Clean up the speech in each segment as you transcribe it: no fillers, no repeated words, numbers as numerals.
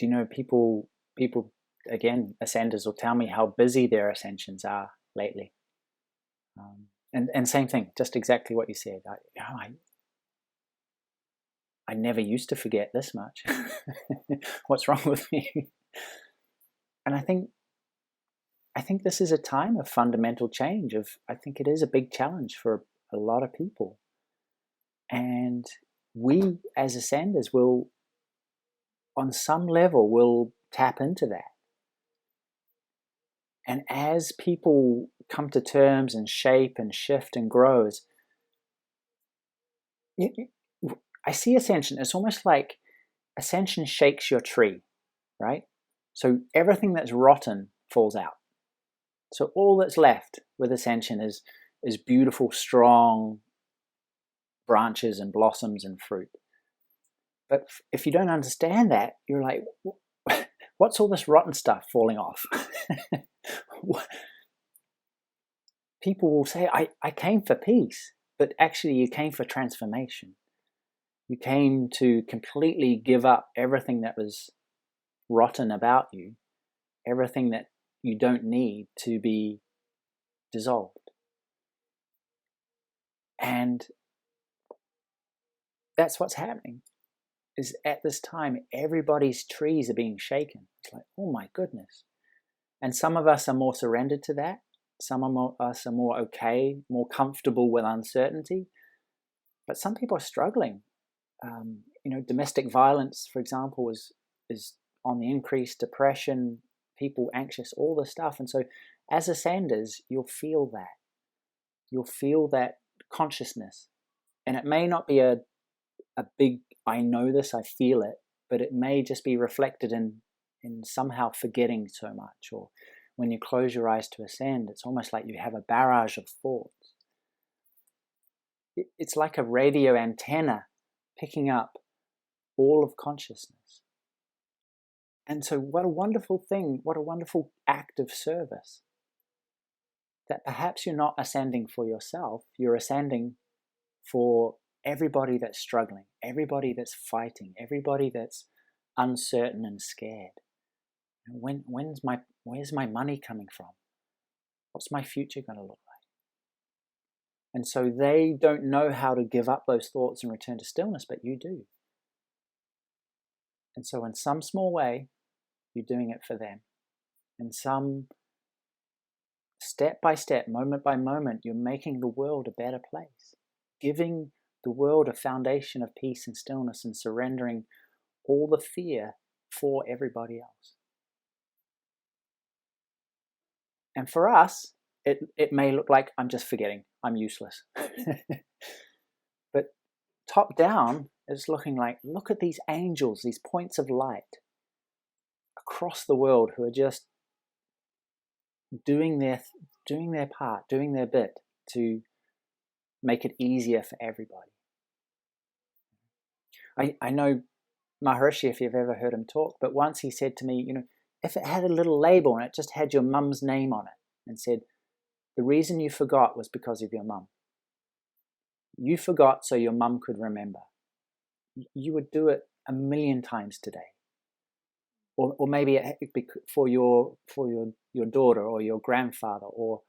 do you know, people again, ascenders will tell me how busy their ascensions are lately. And same thing, just exactly what you said. I never used to forget this much. What's wrong with me? And I think this is a time of fundamental change. I think it is a big challenge for a lot of people. And we as ascenders will, on some level, will tap into that. And as people come to terms and shape and shift and grows, I see Ascension, it's almost like Ascension shakes your tree, right? So everything that's rotten falls out. So all that's left with Ascension is beautiful, strong branches and blossoms and fruit. But if you don't understand that, you're like, what's all this rotten stuff falling off? People will say, I came for peace, but actually you came for transformation. You came to completely give up everything that was rotten about you, everything that you don't need to be dissolved. And that's what's happening, is at this time, everybody's trees are being shaken. It's like, oh my goodness. And some of us are more surrendered to that. Some of us are more okay, more comfortable with uncertainty. But some people are struggling. Domestic violence, for example, is on the increase, depression, people anxious, all this stuff. And so as ascenders, you'll feel that. You'll feel that consciousness. And it may not be a big, I know this, I feel it, but it may just be reflected in somehow forgetting so much. Or when you close your eyes to ascend, it's almost like you have a barrage of thoughts. It's like a radio antenna picking up all of consciousness. And so what a wonderful thing, what a wonderful act of service. That perhaps you're not ascending for yourself, you're ascending for everybody that's struggling, everybody that's fighting, everybody that's uncertain and scared. Where's my money coming from? What's my future going to look like? And so they don't know how to give up those thoughts and return to stillness, but you do. And so in some small way, you're doing it for them. In some step by step, moment by moment, you're making the world a better place, giving the world a foundation of peace and stillness, and surrendering all the fear for everybody else. And for us, it may look like I'm just forgetting, I'm useless. But top down, it's looking like, look at these angels, these points of light across the world who are just doing their part, doing their bit to make it easier for everybody. I know Maharishi, if you've ever heard him talk, but once he said to me, if it had a little label and it just had your mum's name on it and said, the reason you forgot was because of your mum. You forgot so your mum could remember. You would do it 1,000,000 times today. Or maybe for your daughter or your grandfather or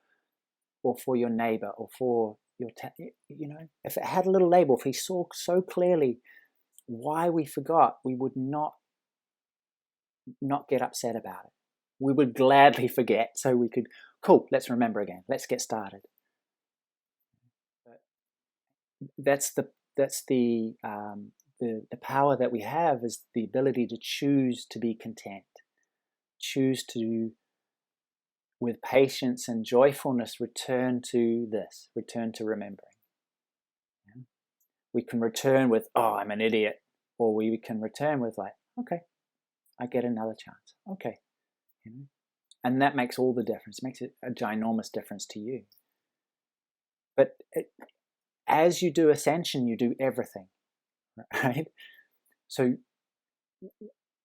for your neighbor or for your, if it had a little label, if he saw so clearly why we forgot, we would not get upset about it. We would gladly forget so we could, cool, let's remember again. Let's get started. That's the power that we have, is the ability to choose to be content, choose to, with patience and joyfulness, return to remembering. We can return with, oh, I'm an idiot, or we can return with like, okay, I get another chance. Okay. And that makes all the difference. It makes it a ginormous difference to you. But as you do ascension, you do everything, right? So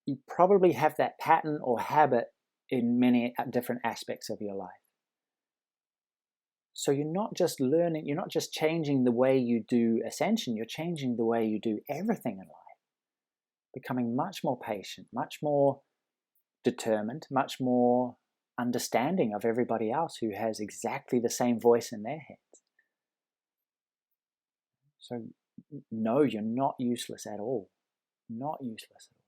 you probably have that pattern or habit in many different aspects of your life. So you're not just learning, you're not just changing the way you do ascension, you're changing the way you do everything in life. becoming much more patient, much more determined, much more understanding of everybody else who has exactly the same voice in their heads. So no, you're not useless at all. Not useless at all.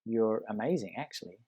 You're amazing, actually.